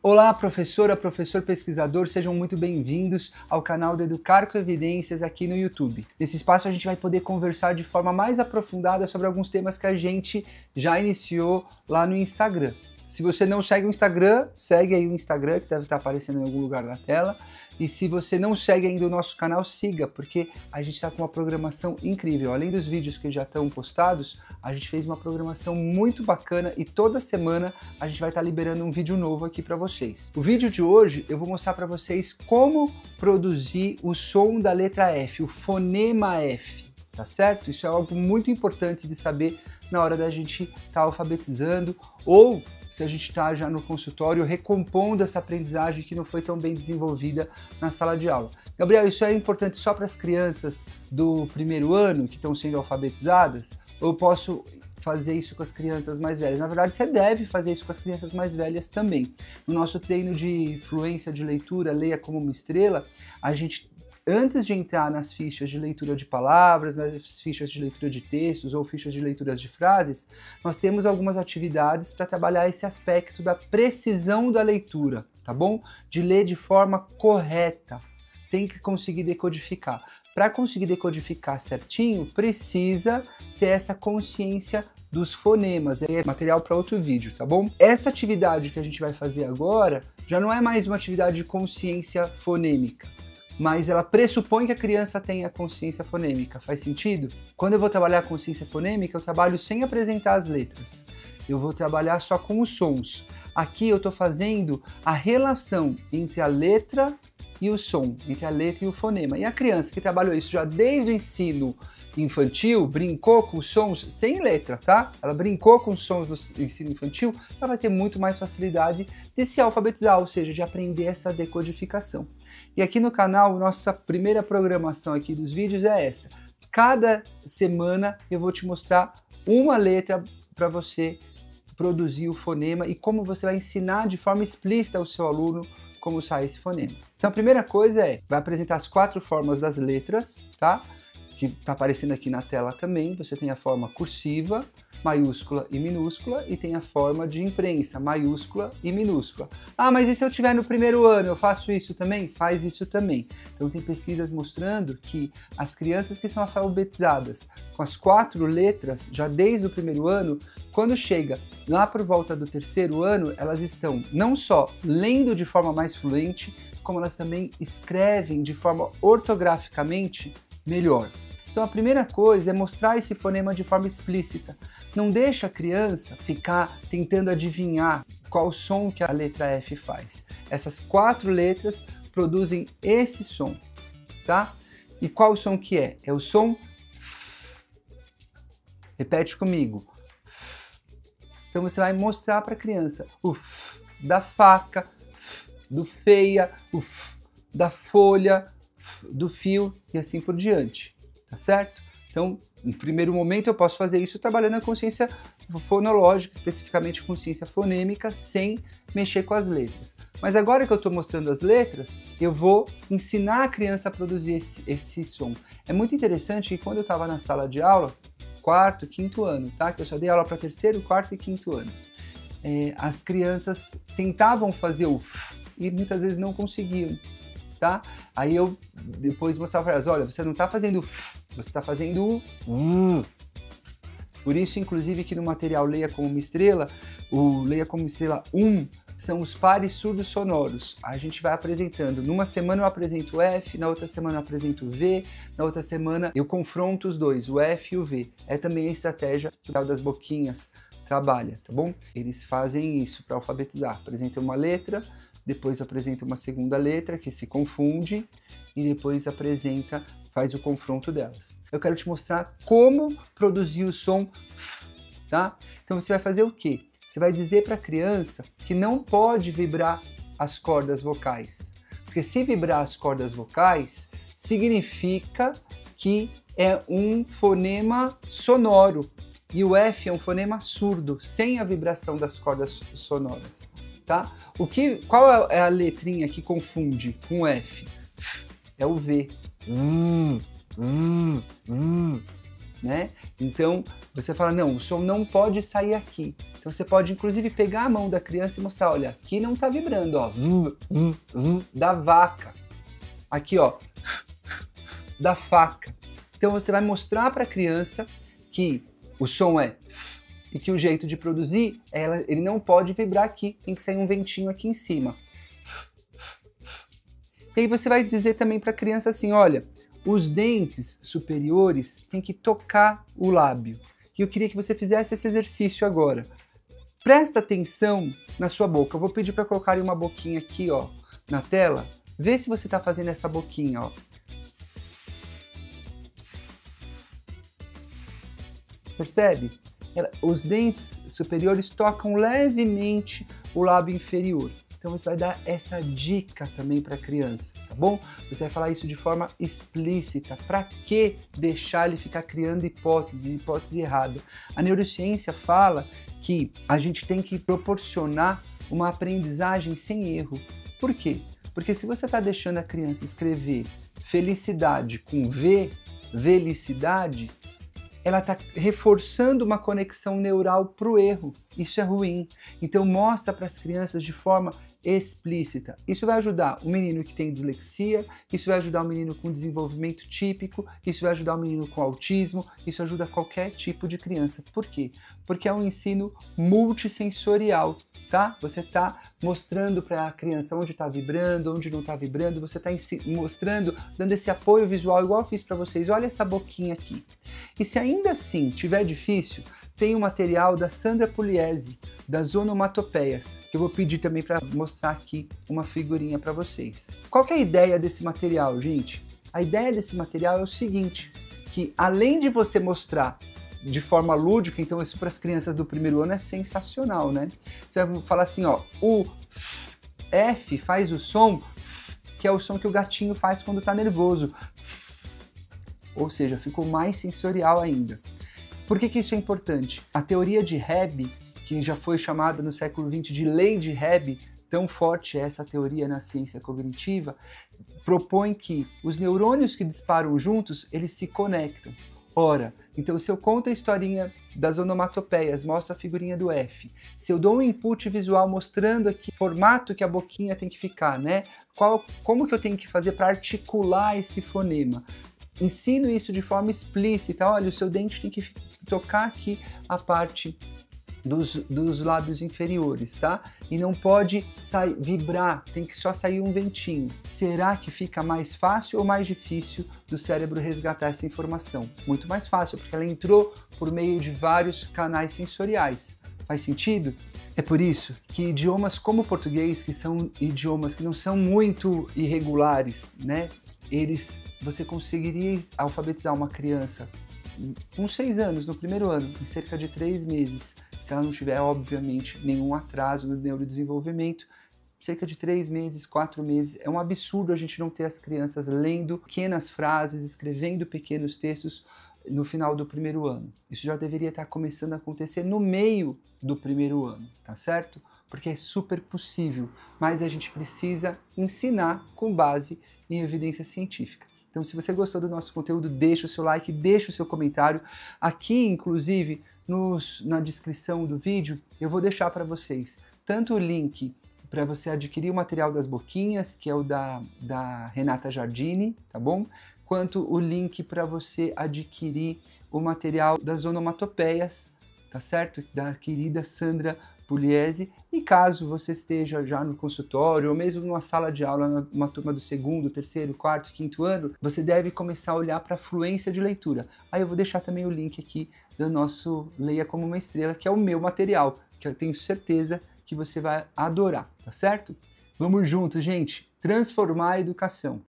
Olá, professora, professor pesquisador, sejam muito bem-vindos ao canal do Educar com Evidências aqui no YouTube. Nesse espaço a gente vai poder conversar de forma mais aprofundada sobre alguns temas que a gente já iniciou lá no Instagram. Se você não segue o Instagram, segue aí o Instagram, que deve estar aparecendo em algum lugar da tela. E se você não segue ainda o nosso canal, siga, porque a gente está com uma programação incrível. Além dos vídeos que já estão postados, a gente fez uma programação muito bacana e toda semana a gente vai estar liberando um vídeo novo aqui para vocês. O vídeo de hoje eu vou mostrar para vocês como produzir o som da letra F, o fonema F, tá certo? Isso é algo muito importante de saber na hora da gente estar alfabetizando ou se a gente está já no consultório recompondo essa aprendizagem que não foi tão bem desenvolvida na sala de aula. Gabriel, isso é importante só para as crianças do primeiro ano que estão sendo alfabetizadas? Ou eu posso fazer isso com as crianças mais velhas? Na verdade, você deve fazer isso com as crianças mais velhas também. No nosso treino de fluência de leitura, Leia como uma Estrela, a gente, antes de entrar nas fichas de leitura de palavras, nas fichas de leitura de textos ou fichas de leituras de frases, nós temos algumas atividades para trabalhar esse aspecto da precisão da leitura, tá bom? De ler de forma correta. Tem que conseguir decodificar. Para conseguir decodificar certinho, precisa ter essa consciência dos fonemas. É material para outro vídeo, tá bom? Essa atividade que a gente vai fazer agora já não é mais uma atividade de consciência fonêmica, mas ela pressupõe que a criança tenha consciência fonêmica. Faz sentido? Quando eu vou trabalhar a consciência fonêmica, eu trabalho sem apresentar as letras. Eu vou trabalhar só com os sons. Aqui eu estou fazendo a relação entre a letra e o som, entre a letra e o fonema. E a criança que trabalhou isso já desde o ensino infantil, brincou com os sons sem letra, tá? Ela brincou com os sons do ensino infantil, ela vai ter muito mais facilidade de se alfabetizar, ou seja, de aprender essa decodificação. E aqui no canal, nossa primeira programação aqui dos vídeos é essa. Cada semana eu vou te mostrar uma letra para você produzir o fonema e como você vai ensinar de forma explícita ao seu aluno como sai esse fonema. Então a primeira coisa vai apresentar as 4 formas das letras, tá? Que está aparecendo aqui na tela também. Você tem a forma cursiva, maiúscula e minúscula, e tem a forma de imprensa, maiúscula e minúscula. Ah, mas e se eu estiver no primeiro ano, eu faço isso também? Faz isso também. Então tem pesquisas mostrando que as crianças que são alfabetizadas com as 4 letras, já desde o primeiro ano, quando chega lá por volta do terceiro ano, elas estão não só lendo de forma mais fluente, como elas também escrevem de forma ortograficamente melhor. Então a primeira coisa é mostrar esse fonema de forma explícita. Não deixa a criança ficar tentando adivinhar qual som que a letra F faz. Essas 4 letras produzem esse som, tá? E qual som que é? É o som F. Repete comigo. Então você vai mostrar para a criança o F da faca, F do feia, o F da folha, F do fio e assim por diante. Tá certo? Então, no primeiro momento eu posso fazer isso trabalhando a consciência fonológica, especificamente consciência fonêmica, sem mexer com as letras. Mas agora que eu estou mostrando as letras, eu vou ensinar a criança a produzir esse som. É muito interessante que quando eu estava na sala de aula, 4º, 5º ano, tá? Que eu só dei aula para 3º, 4º e 5º ano. As crianças tentavam fazer o F e muitas vezes não conseguiam. Tá? Aí eu depois mostrava para elas, olha, você não está fazendo você está fazendo Por isso, inclusive, que no material Leia como uma Estrela, o Leia como uma Estrela 1 são os pares surdos sonoros. A gente vai apresentando, numa semana eu apresento o F, na outra semana eu apresento o V, na outra semana eu confronto os dois, o F e o V. É também a estratégia que o Tal das Boquinhas trabalha, tá bom? Eles fazem isso para alfabetizar, apresentam uma letra, depois apresenta uma segunda letra que se confunde e depois faz o confronto delas. Eu quero te mostrar como produzir o som F, tá? Então você vai fazer o quê? Você vai dizer para a criança que não pode vibrar as cordas vocais, porque se vibrar as cordas vocais, significa que é um fonema sonoro, e o F é um fonema surdo, sem a vibração das cordas sonoras. Tá? Qual é a letrinha que confunde com F? É o V. né? Então, você fala, não, o som não pode sair aqui. Então, você pode, inclusive, pegar a mão da criança e mostrar, olha, aqui não tá vibrando, ó, da vaca. Aqui, ó, da faca. Então, você vai mostrar para a criança que o som é e que o jeito de produzir, ele não pode vibrar aqui, tem que sair um ventinho aqui em cima. E aí você vai dizer também para a criança assim, olha, os dentes superiores têm que tocar o lábio. E eu queria que você fizesse esse exercício agora. Presta atenção na sua boca. Eu vou pedir para colocarem uma boquinha aqui, ó, na tela. Vê se você está fazendo essa boquinha, ó. Percebe? Os dentes superiores tocam levemente o lábio inferior. Então você vai dar essa dica também para a criança, tá bom? Você vai falar isso de forma explícita. Para que deixar ele ficar criando hipótese errada? A neurociência fala que a gente tem que proporcionar uma aprendizagem sem erro. Por quê? Porque se você está deixando a criança escrever felicidade com V, felicidade, ela está reforçando uma conexão neural para o erro. Isso é ruim. Então mostra para as crianças de forma explícita. Isso vai ajudar o menino que tem dislexia, isso vai ajudar o menino com desenvolvimento típico, isso vai ajudar o menino com autismo, isso ajuda qualquer tipo de criança. Por quê? Porque é um ensino multissensorial, tá? Você está mostrando para a criança onde está vibrando, onde não está vibrando, você está mostrando, dando esse apoio visual, igual eu fiz para vocês. Olha essa boquinha aqui. E se ainda assim tiver difícil, tem um material da Sandra Pugliese, das onomatopeias, que eu vou pedir também para mostrar aqui uma figurinha para vocês. Qual que é a ideia desse material, gente? A ideia desse material é o seguinte, que além de você mostrar de forma lúdica, então isso para as crianças do primeiro ano é sensacional, né? Você vai falar assim, ó, o F faz o som, que é o som que o gatinho faz quando está nervoso. Ou seja, ficou mais sensorial ainda. Por que isso é importante? A teoria de Hebb, que já foi chamada no século XX de lei de Hebb, tão forte é essa teoria na ciência cognitiva, propõe que os neurônios que disparam juntos, eles se conectam. Ora, então se eu conto a historinha das onomatopeias, mostro a figurinha do F, se eu dou um input visual mostrando aqui o formato que a boquinha tem que ficar, né? Como que eu tenho que fazer para articular esse fonema? Ensino isso de forma explícita. Olha, o seu dente tem que tocar aqui a parte dos lábios inferiores, tá? E não pode vibrar, tem que só sair um ventinho. Será que fica mais fácil ou mais difícil do cérebro resgatar essa informação? Muito mais fácil, porque ela entrou por meio de vários canais sensoriais. Faz sentido? É por isso que idiomas como o português, que são idiomas que não são muito irregulares, né? Você conseguiria alfabetizar uma criança com 6 anos, no primeiro ano, em cerca de 3 meses, se ela não tiver, obviamente, nenhum atraso no neurodesenvolvimento. Cerca de 3 meses, 4 meses. É um absurdo a gente não ter as crianças lendo pequenas frases, escrevendo pequenos textos no final do primeiro ano. Isso já deveria estar começando a acontecer no meio do primeiro ano, tá certo? Porque é super possível, mas a gente precisa ensinar com base em evidência científica. Então, se você gostou do nosso conteúdo, deixa o seu like, deixa o seu comentário. Aqui, inclusive, na descrição do vídeo, eu vou deixar para vocês tanto o link para você adquirir o material das boquinhas, que é o da Renata Giardini, tá bom? Quanto o link para você adquirir o material das onomatopeias, tá certo? Da querida Sandra Pugliese. E caso você esteja já no consultório ou mesmo numa sala de aula, numa turma do segundo, terceiro, quarto, quinto ano, você deve começar a olhar para a fluência de leitura. Aí eu vou deixar também o link aqui do nosso Leia Como Uma Estrela, que é o meu material, que eu tenho certeza que você vai adorar, tá certo? Vamos juntos, gente! Transformar a educação.